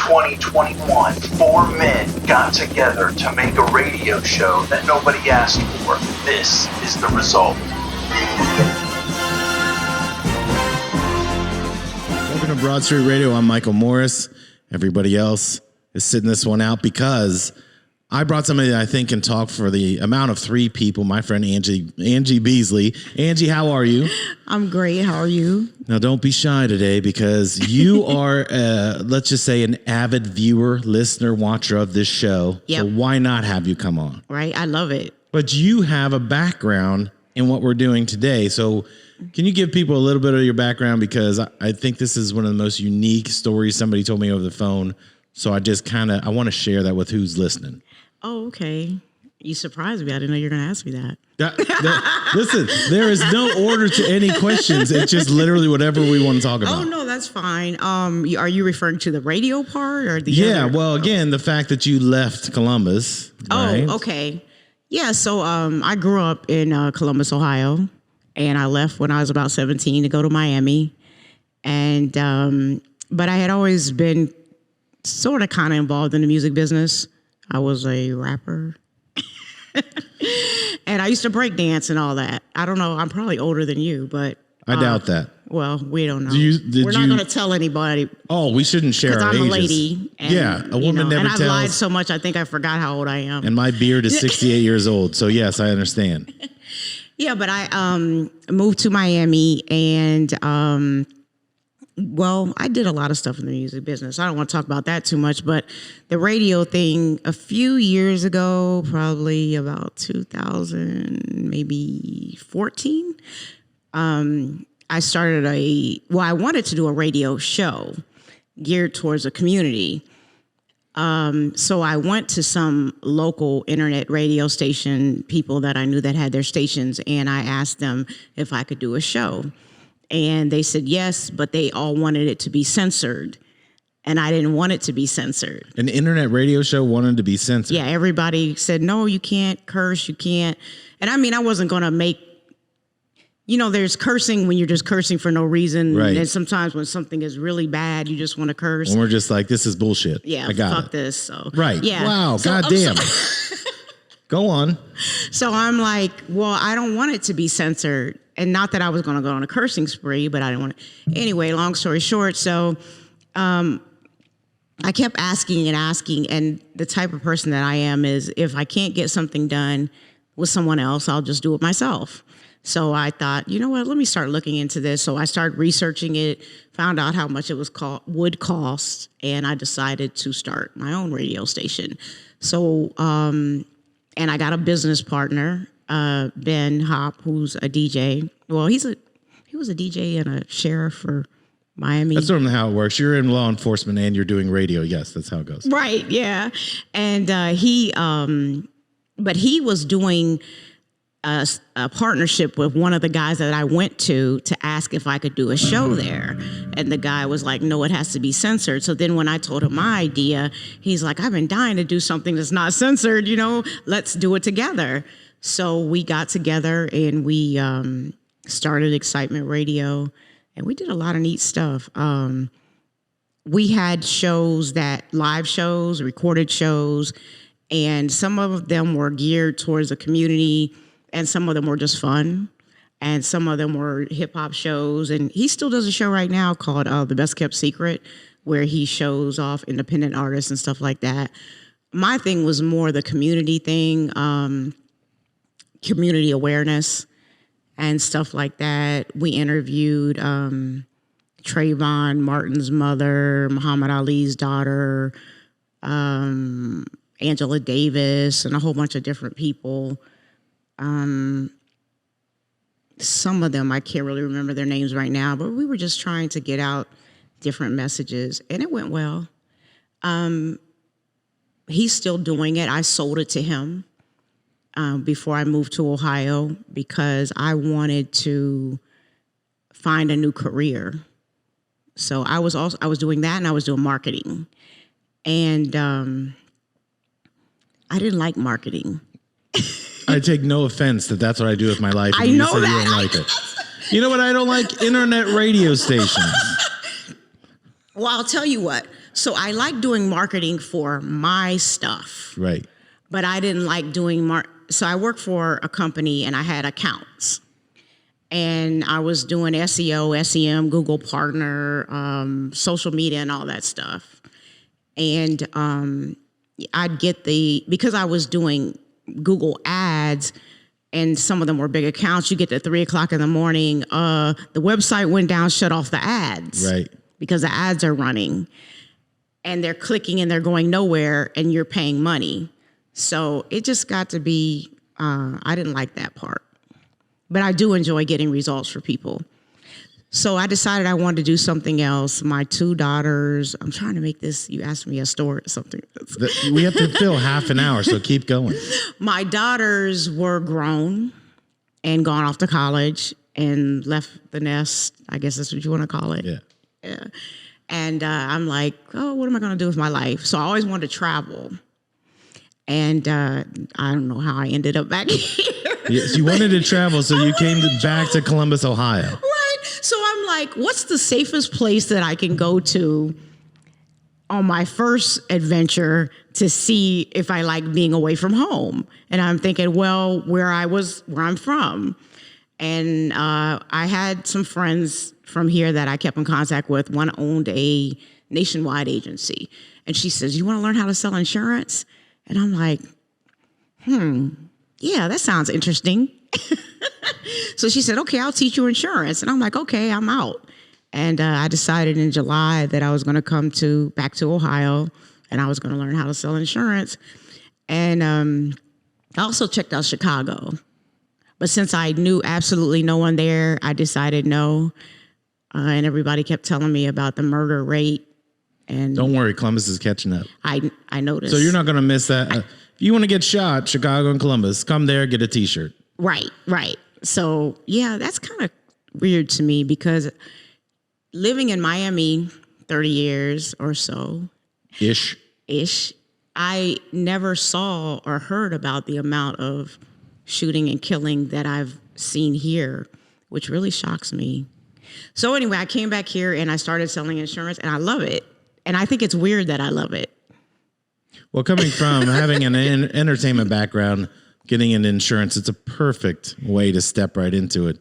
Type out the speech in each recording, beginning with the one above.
2021, four men got together to make a radio show that nobody asked for. This is the result. Welcome to Broad Street Radio. I'm Michael Morris. Everybody else is sitting this one out because I brought somebody that I think can talk for the amount of three people. My friend Angie Beasley. Angie, how are you? I'm great. How are you? Now, don't be shy today because you are, let's just say, an avid viewer, listener, watcher of this show. Yep. So why not have you come on? Right. I love it. But you have a background in what we're doing today. So can you give people a little bit of your background? Because I think this is one of the most unique stories somebody told me over the phone. So I want to share that with who's listening. Oh, okay. You surprised me. I didn't know you were going to ask me that. Listen, there is no order to any questions. It's just literally whatever we want to talk about. Oh, no, that's fine. Are you referring to the radio part or the Yeah, other? well, again, the fact that you left Columbus. Right? Oh, okay. Yeah, so I grew up in Columbus, Ohio, and I left when I was about 17 to go to Miami. And but I had always been sort of kind of involved in the music business. I was a rapper. And I used to break dance and all that. I don't know. I'm probably older than you, but I doubt that. Well, we don't know. We're not going to tell anybody. Oh, we shouldn't share our I'm ages. a lady. And, yeah, a woman never and tells. And I lied so much, I think I forgot how old I am. And my beard is 68 years old. So, yes, I understand. Yeah, but I moved to Miami and well, I did a lot of stuff in the music business. I don't want to talk about that too much, but the radio thing a few years ago, probably about 2000, maybe 14, I started I wanted to do a radio show geared towards a community. So I went to some local internet radio station people that I knew that had their stations, and I asked them if I could do a show. And they said yes, but they all wanted it to be censored. And I didn't want it to be censored. An internet radio show wanted to be censored? Yeah, everybody said, no, you can't curse, you can't. And I mean, I wasn't going to make, there's cursing when you're just cursing for no reason. Right. And sometimes when something is really bad, you just want to curse. And we're just like, this is bullshit. Yeah, I got fuck it. this. So, right. Yeah. Wow, goddamn. Go on. So I'm like, well, I don't want it to be censored. And not that I was going to go on a cursing spree, but I didn't want to. Anyway, long story short, so I kept asking, and the type of person that I am is if I can't get something done with someone else, I'll just do it myself. So I thought, you know what, let me start looking into this. So I started researching it, found out how much it would cost, and I decided to start my own radio station. So, and I got a business partner, Ben Hopp, who's a DJ. Well, he was a DJ and a sheriff for Miami. That's normally how it works. You're in law enforcement and you're doing radio. Yes, that's how it goes. Right. Yeah. And he was doing a partnership with one of the guys that I went to ask if I could do a show there. And the guy was like, no, it has to be censored. So then when I told him my idea, he's like, I've been dying to do something that's not censored, let's do it together. So we got together and we started Excitement Radio, and we did a lot of neat stuff. We had live shows, recorded shows, and some of them were geared towards the community, and some of them were just fun, and some of them were hip-hop shows. And he still does a show right now called The Best Kept Secret, where he shows off independent artists and stuff like that. My thing was more the community thing, community awareness and stuff like that. We interviewed Trayvon Martin's mother, Muhammad Ali's daughter, Angela Davis, and a whole bunch of different people. Some of them, I can't really remember their names right now, but we were just trying to get out different messages, and it went well. He's still doing it. I sold it to him before I moved to Ohio because I wanted to find a new career. So I was doing that, and I was doing marketing. And I didn't like marketing. I take no offense that that's what I do with my life. I know you that. You don't like it. You know what I don't like? Internet radio stations. Well, I'll tell you what. So I like doing marketing for my stuff, Right. but I didn't like doing so I worked for a company and I had accounts. And I was doing SEO, SEM, Google Partner, social media, and all that stuff. And I'd get because I was doing Google ads, and some of them were big accounts, you get to 3 o'clock in the morning, the website went down, shut off the ads. Right. Because the ads are running. And they're clicking and they're going nowhere, and you're paying money. So it just got to be, I didn't like that part. But I do enjoy getting results for people. So I decided I wanted to do something else. My 2 daughters, I'm trying to make this, you asked me a story or something. We have to fill half an hour, so keep going. My daughters were grown and gone off to college and left the nest, I guess that's what you want to call it. Yeah. And I'm like, oh, what am I going to do with my life? So I always wanted to travel. And I don't know how I ended up back here. Yes, you wanted to travel, so you came back to Columbus, Ohio. Right. So I'm like, what's the safest place that I can go to on my first adventure to see if I like being away from home? And I'm thinking, well, where I'm from. And I had some friends from here that I kept in contact with. One owned a nationwide agency. And she says, you want to learn how to sell insurance? And I'm like, yeah, that sounds interesting. So she said, okay, I'll teach you insurance. And I'm like, okay, I'm out. And I decided in July that I was going to come back to Ohio, and I was going to learn how to sell insurance. And I also checked out Chicago. But since I knew absolutely no one there, I decided no. And everybody kept telling me about the murder rate. And don't worry, Columbus is catching up. I noticed. So you're not going to miss that. If you want to get shot, Chicago and Columbus, come there, get a T-shirt. Right. So, yeah, that's kind of weird to me because living in Miami 30 years or so. Ish. I never saw or heard about the amount of shooting and killing that I've seen here, which really shocks me. So anyway, I came back here and I started selling insurance, and I love it. And I think it's weird that I love it. Well, coming from having an entertainment background, getting into insurance, it's a perfect way to step right into it.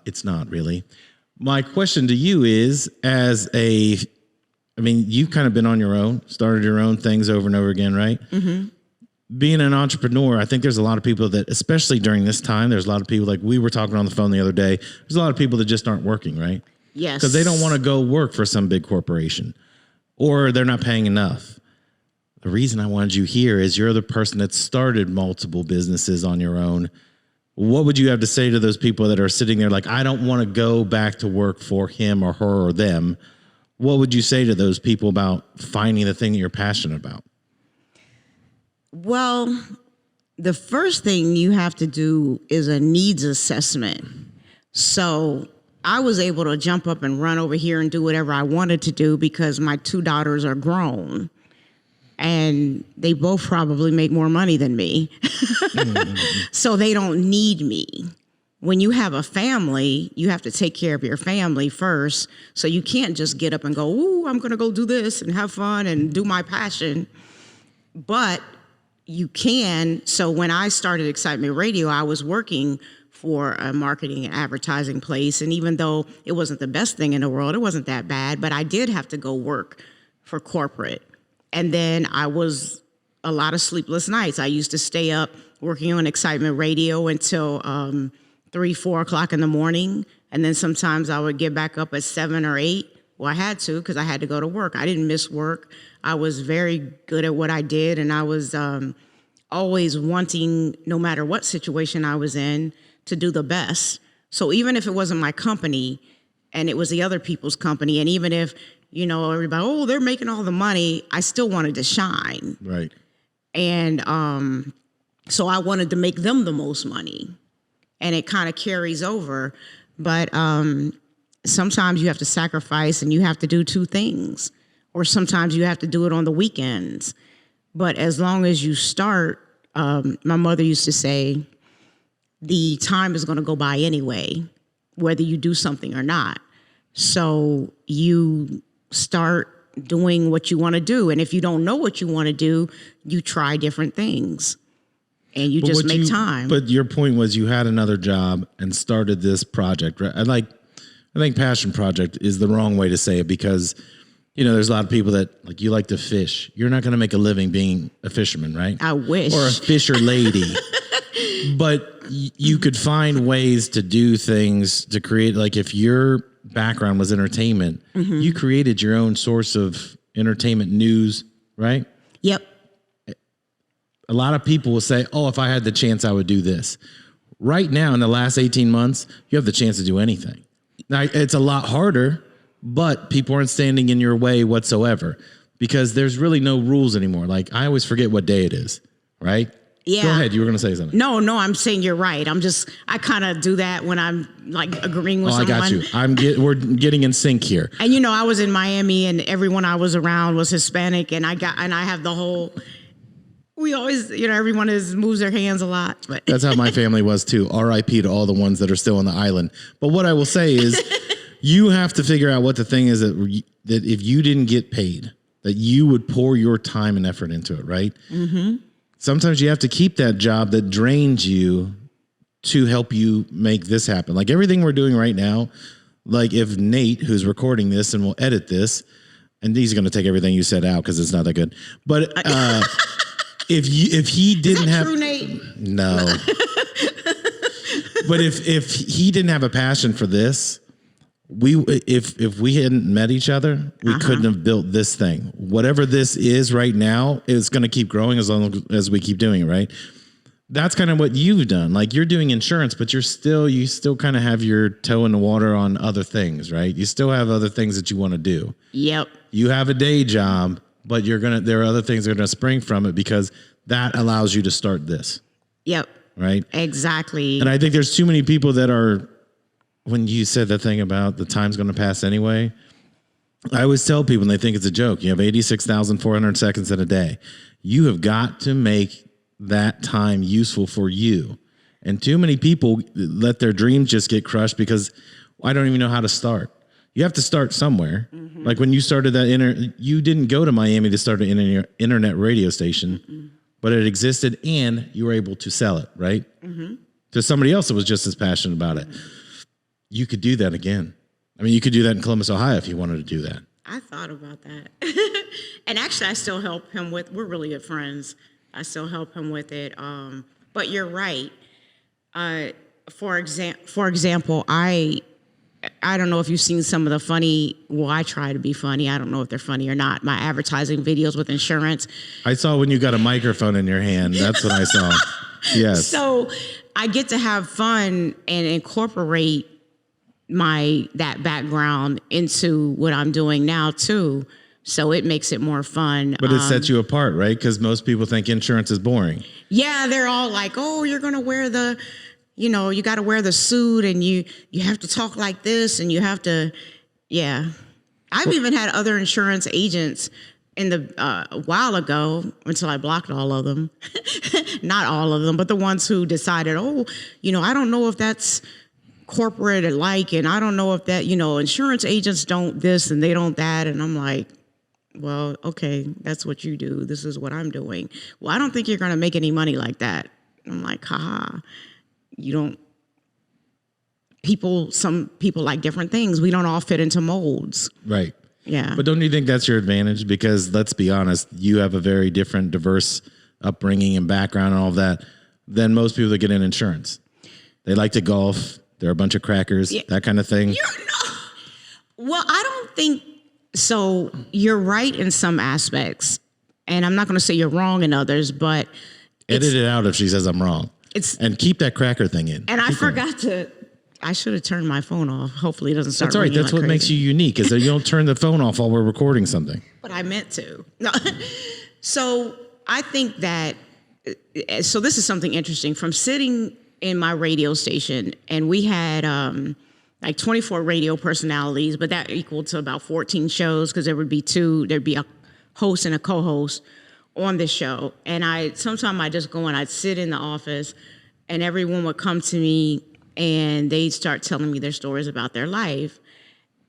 It's not really. My question to you is, you've kind of been on your own, started your own things over and over again, right? Mm-hmm. Being an entrepreneur, I think there's a lot of people that, especially during this time, there's a lot of people, like we were talking on the phone the other day, there's a lot of people that just aren't working, right? Yes. Because they don't want to go work for some big corporation, or they're not paying enough. The reason I wanted you here is you're the person that started multiple businesses on your own. What would you have to say to those people that are sitting there like, I don't want to go back to work for him or her or them? What would you say to those people about finding the thing that you're passionate about? Well, the first thing you have to do is a needs assessment. So I was able to jump up and run over here and do whatever I wanted to do because my 2 daughters are grown. And they both probably make more money than me. So they don't need me. When you have a family, you have to take care of your family first. So you can't just get up and go, ooh, I'm going to go do this and have fun and do my passion. But you can. So when I started Excitement Radio, I was working for a marketing and advertising place. And even though it wasn't the best thing in the world, it wasn't that bad, but I did have to go work for corporate. And then I was a lot of sleepless nights. I used to stay up working on Excitement Radio until 3, 4 o'clock in the morning. And then sometimes I would get back up at 7 or 8. Well, I had to because I had to go to work. I didn't miss work. I was very good at what I did. And I was always wanting, no matter what situation I was in, to do the best. So even if it wasn't my company and it was the other people's company, and even if everybody, oh, they're making all the money, I still wanted to shine. Right. And so I wanted to make them the most money. And it kind of carries over. But sometimes you have to sacrifice and you have to do 2 things. Or sometimes you have to do it on the weekends. But as long as you start, my mother used to say, the time is going to go by anyway, whether you do something or not. So you start doing what you want to do. And if you don't know what you want to do, you try different things and you just make time. But your point was you had another job and started this project, right? I think passion project is the wrong way to say it because, there's a lot of people that like you like to fish. You're not going to make a living being a fisherman, right? I wish. Or a fisher lady. But you could find ways to do things to create, like if your background was entertainment, you created your own source of entertainment news, right? Yep. A lot of people will say, oh, if I had the chance, I would do this. Right now, in the last 18 months, you have the chance to do anything. Now, it's a lot harder, but people aren't standing in your way whatsoever because there's really no rules anymore. Like, I always forget what day it is, right? Yeah. Go ahead. You were going to say something. No, I'm saying you're right. I kind of do that when I'm like agreeing with someone. I got you. We're getting in sync here. And I was in Miami and everyone I was around was Hispanic and I have the whole, we always, everyone moves their hands a lot. But that's how my family was too. R.I.P. to all the ones that are still on the island. But what I will say is you have to figure out what the thing is that if you didn't get paid, that you would pour your time and effort into it, right? Mm-hmm. Sometimes you have to keep that job that drains you to help you make this happen. Like everything we're doing right now, like if Nate, who's recording this and will edit this, and he's going to take everything you said out because it's not that good. But if he didn't have true, Nate? No. But if he didn't have a passion for this, if we hadn't met each other, we couldn't have built this thing. Whatever this is right now, it's going to keep growing as long as we keep doing it, right? That's kind of what you've done. Like you're doing insurance, but you still kind of have your toe in the water on other things, right? You still have other things that you want to do. Yep. You have a day job, but there are other things that are going to spring from it because that allows you to start this. Yep. Right? Exactly. And I think there's too many people that are, when you said that thing about the time's going to pass anyway, I always tell people and they think it's a joke. You have 86,400 seconds in a day. You have got to make that time useful for you. And too many people let their dreams just get crushed because I don't even know how to start. You have to start somewhere. Mm-hmm. Like when you started that, you didn't go to Miami to start an internet radio station, but it existed and you were able to sell it, right? Mm-hmm. To somebody else that was just as passionate about it. You could do that again. I mean, you could do that in Columbus, Ohio if you wanted to do that. I thought about that. And actually, I still help him we're really good friends. I still help him with it. But you're right. For example, I don't know if you've seen some of the funny, I try to be funny. I don't know if they're funny or not. My advertising videos with insurance. I saw when you got a microphone in your hand. That's what I saw. Yes. So I get to have fun and incorporate that background into what I'm doing now too. So it makes it more fun. But it sets you apart, right? Because most people think insurance is boring. Yeah, they're all like, oh, you're going to wear you got to wear the suit and you have to talk like this and you have to, yeah. I've even had other insurance agents a while ago until I blocked all of them. Not all of them, but the ones who decided, I don't know if that's corporate alike and I don't know if that, insurance agents don't this and they don't that. And I'm like, well, okay, that's what you do. This is what I'm doing. Well, I don't think you're going to make any money like that. I'm like, haha. Some people like different things. We don't all fit into molds. Right. Yeah. But don't you think that's your advantage? Because let's be honest, you have a very different, diverse upbringing and background and all of that than most people that get in insurance. They like to golf. They're a bunch of crackers, that kind of thing. Well, I don't think so. You're right in some aspects. And I'm not going to say you're wrong in others, but edit it out if she says I'm wrong. And keep that cracker thing in. And I should have turned my phone off. Hopefully it doesn't start That's all right. That's what makes you unique is that you don't turn the phone off while we're recording something. But I meant to. No. So I think that, so this is something interesting. From sitting in my radio station, and we had like 24 radio personalities, but that equaled to about 14 shows because there'd be a host and a co-host on the show. And sometimes I just go and I'd sit in the office and everyone would come to me and they'd start telling me their stories about their life.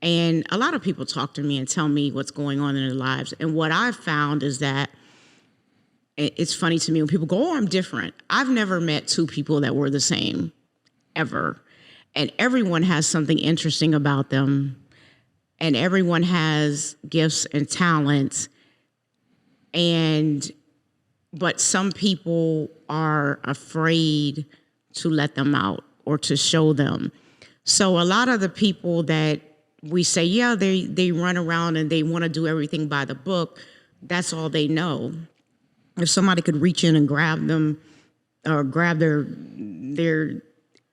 And a lot of people talk to me and tell me what's going on in their lives. And what I've found is that it's funny to me when people go, oh, I'm different. I've never met two people that were the same, ever. And everyone has something interesting about them. And everyone has gifts and talents. But some people are afraid to let them out or to show them. So a lot of the people that we say, yeah, they run around and they want to do everything by the book, that's all they know. If somebody could reach in and grab them or grab their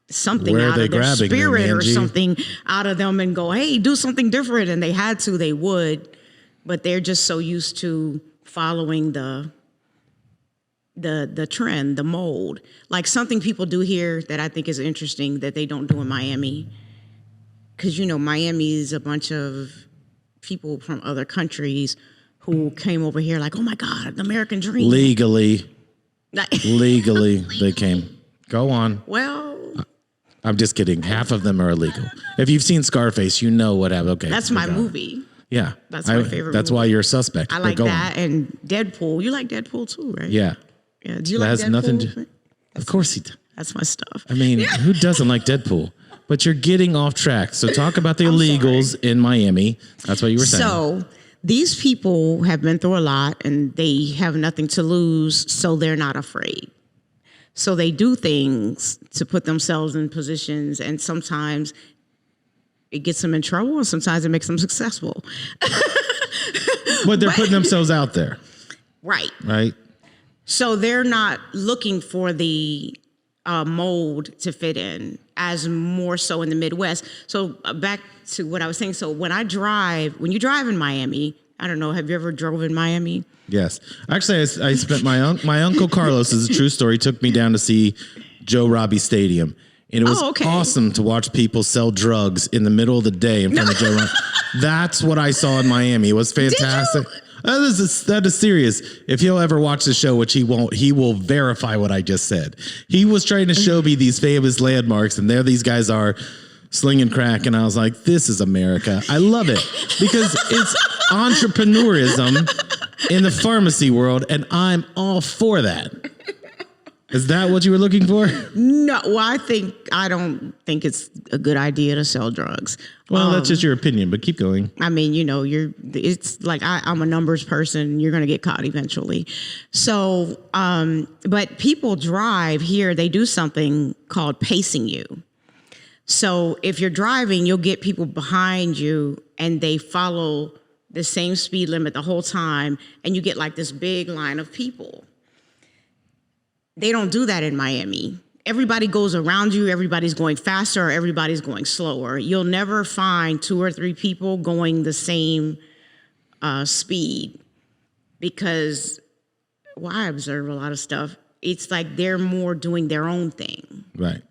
something out of their spirit or something out of them and go, hey, do something different, and they had to, they would, but they're just so used to following the trend, the mold. Like something people do here that I think is interesting that they don't do in Miami. Because, Miami is a bunch of people from other countries who came over here like, oh my God, the American dream. Legally, they came. Go on. Well, I'm just kidding. Half of them are illegal. If you've seen Scarface, you know what happened. Okay. That's my movie. Yeah. That's my favorite That's movie. why you're a suspect. I like that and Deadpool. You like Deadpool too, right? Yeah. Yeah. Do you that like has Deadpool? Nothing to, of course he does. That's my stuff. I mean, who doesn't like Deadpool? But you're getting off track. So talk about the illegals in Miami. That's what you were saying. So these people have been through a lot and they have nothing to lose, so they're not afraid. So they do things to put themselves in positions, and sometimes it gets them in trouble and sometimes it makes them successful. But they're putting themselves out there. Right. Right. So they're not looking for the mold to fit in, as more so in the Midwest. So back to what I was saying. So when you drive in Miami, I don't know, have you ever drove in Miami? Yes. Actually, I spent my uncle Carlos, is a true story, took me down to see Joe Robbie Stadium. And it was awesome to watch people sell drugs in the middle of the day in front of Joe Robbie. That's what I saw in Miami. It was fantastic. That is serious. If he'll ever watch the show, which he won't, he will verify what I just said. He was trying to show me these famous landmarks, and there these guys are slinging crack, and I was like, this is America. I love it because it's entrepreneurism in the pharmacy world, and I'm all for that. Is that what you were looking for? No, well, I don't think it's a good idea to sell drugs. Well, that's just your opinion, but keep going. I mean, it's like I'm a numbers person. You're going to get caught eventually. So, but people drive here, they do something called pacing you. So if you're driving, you'll get people behind you and they follow the same speed limit the whole time. And you get like this big line of people. They don't do that in Miami. Everybody goes around you. Everybody's going faster or everybody's going slower. You'll never find 2 or 3 people going the same speed because, I observe a lot of stuff. It's like they're more doing their own thing. Right.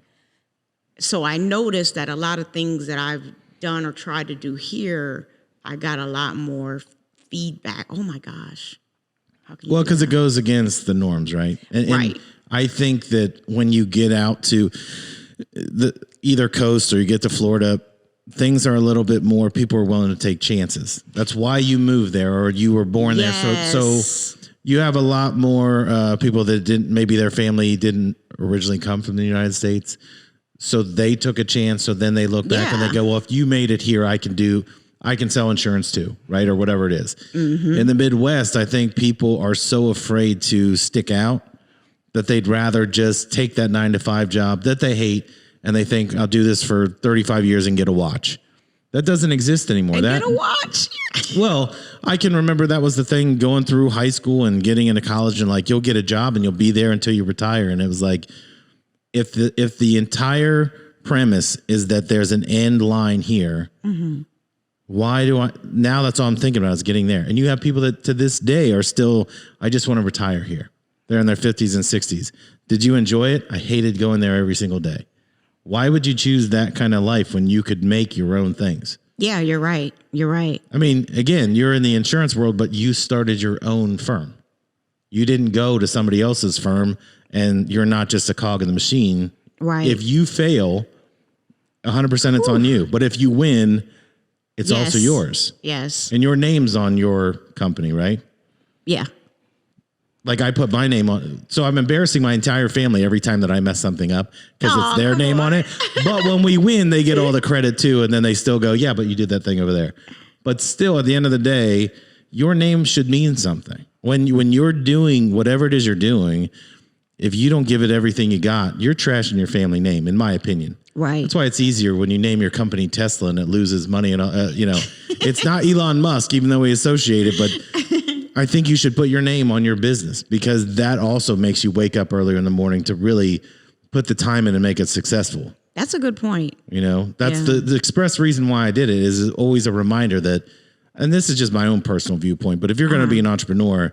So I noticed that a lot of things that I've done or tried to do here, I got a lot more feedback. Oh my gosh. Well, because it goes against the norms, right? And I think that when you get out to the either coast or you get to Florida, things are a little bit more, people are willing to take chances. That's why you moved there or you were born there. So you have a lot more people that maybe their family didn't originally come from the United States. So they took a chance. So then they look back and they go, well, if you made it here, I can sell insurance too, right? Or whatever it is. Mm-hmm. In the Midwest, I think people are so afraid to stick out that they'd rather just take that 9-to-5 job that they hate and they think, I'll do this for 35 years and get a watch. That doesn't exist anymore. Get a watch. Well, I can remember that was the thing going through high school and getting into college and like, you'll get a job and you'll be there until you retire. And it was like, if the entire premise is that there's an end line here, mm-hmm. Why do now that's all I'm thinking about is getting there. And you have people that to this day are still, I just want to retire here. They're in their 50s and 60s. Did you enjoy it? I hated going there every single day. Why would you choose that kind of life when you could make your own things? Yeah, you're right. You're right. I mean, again, you're in the insurance world, but you started your own firm. You didn't go to somebody else's firm and you're not just a cog in the machine. Right. If you fail, 100% it's on you. But if you win, It's Yes. also yours. Yes. And your name's on your company, right? Yeah. Like I put my name on, so I'm embarrassing my entire family every time that I mess something up because it's their name on it. But when we win, they get all the credit too, and then they still go, "Yeah, but you did that thing over there." But still, at the end of the day, your name should mean something. When you're doing whatever it is you're doing, if you don't give it everything you got, you're trashing your family name, in my opinion. Right. That's why it's easier when you name your company Tesla and it loses money, and it's not Elon Musk, even though we associate it, but. I think you should put your name on your business because that also makes you wake up earlier in the morning to really put the time in and make it successful. That's a good point. That's the express reason why I did it is always a reminder that, and this is just my own personal viewpoint, but if you're going to be an entrepreneur,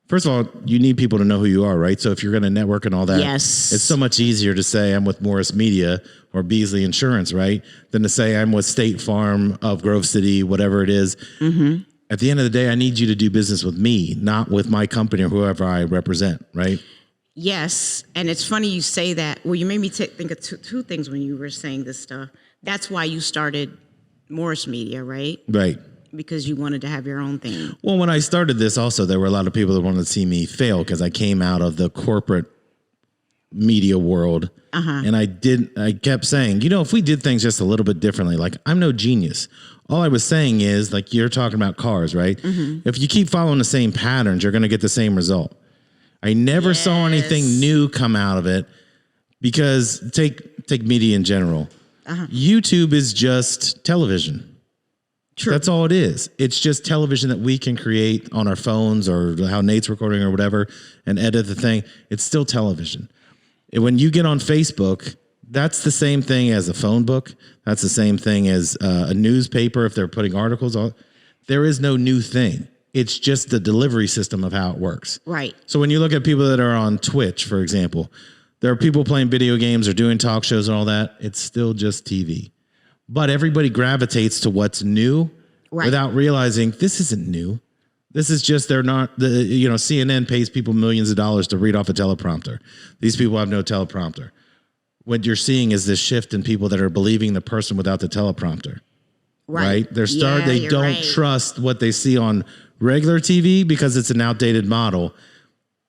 first of all, you need people to know who you are, right? So if you're going to network and all that, Yes. it's so much easier to say I'm with Morris Media or Beasley Insurance, right? Than to say I'm with State Farm of Grove City, whatever it is. Mm-hmm. At the end of the day, I need you to do business with me, not with my company or whoever I represent, right? Yes. And it's funny you say that. Well, you made me think of two things when you were saying this stuff. That's why you started Morris Media, right? Right. Because you wanted to have your own thing. Well, when I started this also, there were a lot of people that wanted to see me fail because I came out of the corporate media world. And I kept saying, if we did things just a little bit differently, like I'm no genius. All I was saying is like, you're talking about cars, right? Mm-hmm. If you keep following the same patterns, you're going to get the same result. I never saw anything new come out of it because take media in general. YouTube is just television. True. That's all it is. It's just television that we can create on our phones or how Nate's recording or whatever and edit the thing. It's still television. When you get on Facebook, that's the same thing as a phone book. That's the same thing as a newspaper if they're putting articles on. There is no new thing. It's just the delivery system of how it works. Right. So when you look at people that are on Twitch, for example, there are people playing video games or doing talk shows and all that. It's still just TV. But everybody gravitates to what's new without realizing this isn't new. This is just CNN pays people millions of dollars to read off a teleprompter. These people have no teleprompter. What you're seeing is this shift in people that are believing the person without the teleprompter. Right? They don't trust what they see on regular TV because it's an outdated model.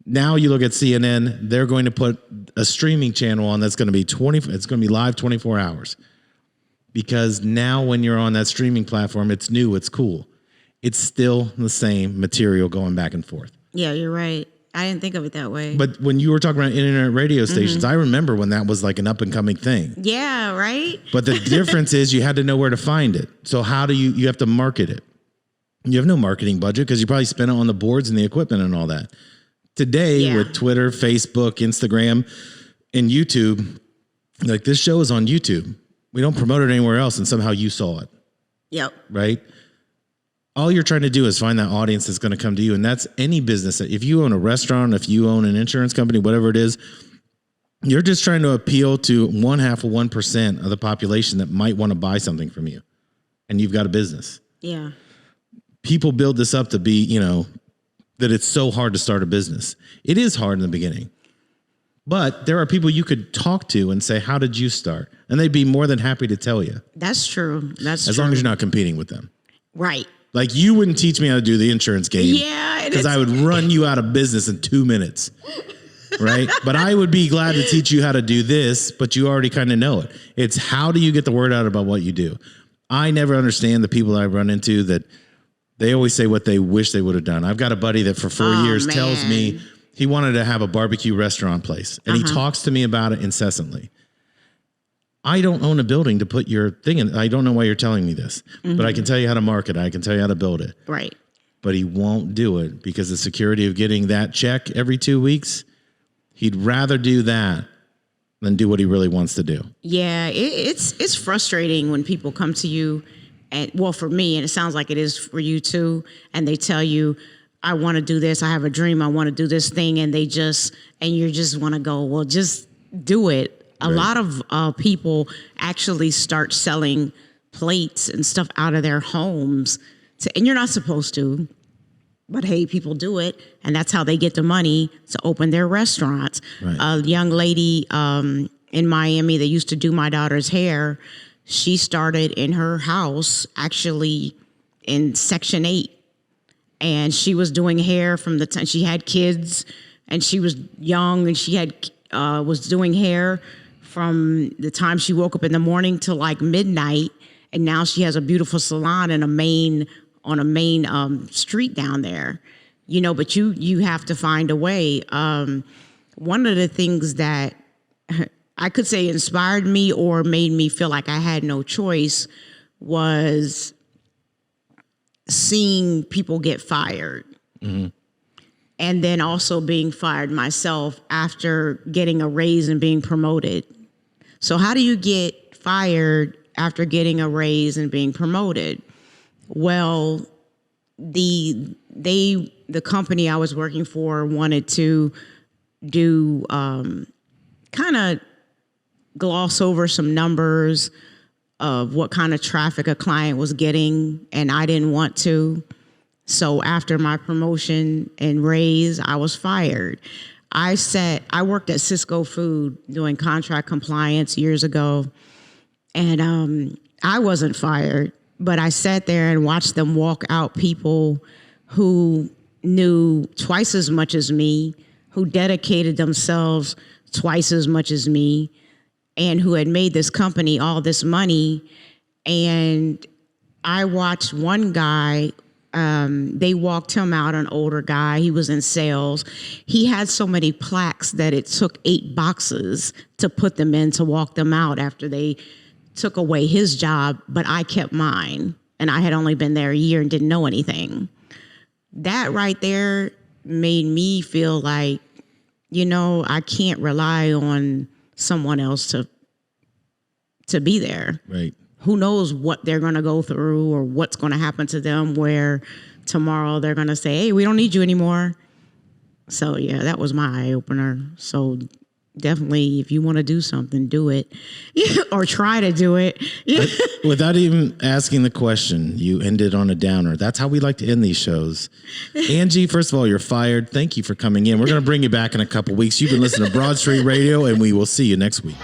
Now you look at CNN, they're going to put a streaming channel on that's going to be it's going to be live 24 hours. Because now when you're on that streaming platform, it's new, it's cool. It's still the same material going back and forth. Yeah, you're right. I didn't think of it that way. But when you were talking about internet radio stations, I remember when that was like an up and coming thing. Yeah, right? But the difference is you had to know where to find it. So how do you have to market it? You have no marketing budget because you probably spent it on the boards and the equipment and all that. Today with Twitter, Facebook, Instagram, and YouTube, like this show is on YouTube. We don't promote it anywhere else and somehow you saw it. Yep. Right? All you're trying to do is find that audience that's going to come to you. And that's any business. If you own a restaurant, if you own an insurance company, whatever it is, you're just trying to appeal to 0.5% of the population that might want to buy something from you. And you've got a business. Yeah. People build this up to be, that it's so hard to start a business. It is hard in the beginning. But there are people you could talk to and say, how did you start? And they'd be more than happy to tell you. That's true. As long as you're not competing with them. Right. Like you wouldn't teach me how to do the insurance game. Yeah. Because I would run you out of business in 2 minutes. Right? But I would be glad to teach you how to do this, but you already kind of know it. It's how do you get the word out about what you do? I never understand the people I run into that they always say what they wish they would have done. I've got a buddy that for 4 years tells me he wanted to have a barbecue restaurant place. And he talks to me about it incessantly. I don't own a building to put your thing in. I don't know why you're telling me this, but I can tell you how to market it. I can tell you how to build it. Right. But he won't do it because the security of getting that check every 2 weeks, he'd rather do that than do what he really wants to do. Yeah, it's frustrating when people come to you, and well, for me, and it sounds like it is for you too, and they tell you, I want to do this, I have a dream, I want to do this thing, and you just want to go, well, just do it. A lot of people actually start selling plates and stuff out of their homes, and you're not supposed to. But hey, people do it, and that's how they get the money to open their restaurants. Right. A young lady in Miami that used to do my daughter's hair, She started in her house, actually in Section 8. And she was doing hair from the time she had kids, and she was young, and she was doing hair from the time she woke up in the morning till like midnight. And now she has a beautiful salon on a main street down there, but you have to find a way. One of the things that I could say inspired me or made me feel like I had no choice was seeing people get fired. Mm-hmm. And then also being fired myself after getting a raise and being promoted. So how do you get fired after getting a raise and being promoted? Well, the company I was working for wanted to do kind of gloss over some numbers of what kind of traffic a client was getting, and I didn't want to. So after my promotion and raise, I was fired. I worked at Cisco Food doing contract compliance years ago, and I wasn't fired, but I sat there and watched them walk out people who knew twice as much as me, who dedicated themselves twice as much as me, and who had made this company all this money. And I watched one guy, they walked him out, an older guy. He was in sales. He had so many plaques that it took 8 boxes to put them in to walk them out after they took away his job, but I kept mine. And I had only been there a year and didn't know anything. That right there made me feel like, I can't rely on someone else to be there. Right. Who knows what they're going to go through or what's going to happen to them, where tomorrow they're going to say, hey, we don't need you anymore. So yeah, that was my eye opener. So definitely, if you want to do something, do it. Or try to do it. Without even asking the question, you ended on a downer. That's how we like to end these shows. Angie, first of all, you're fired. Thank you for coming in. We're going to bring you back in a couple weeks. You've been listening to Broad Street Radio, and we will see you next week.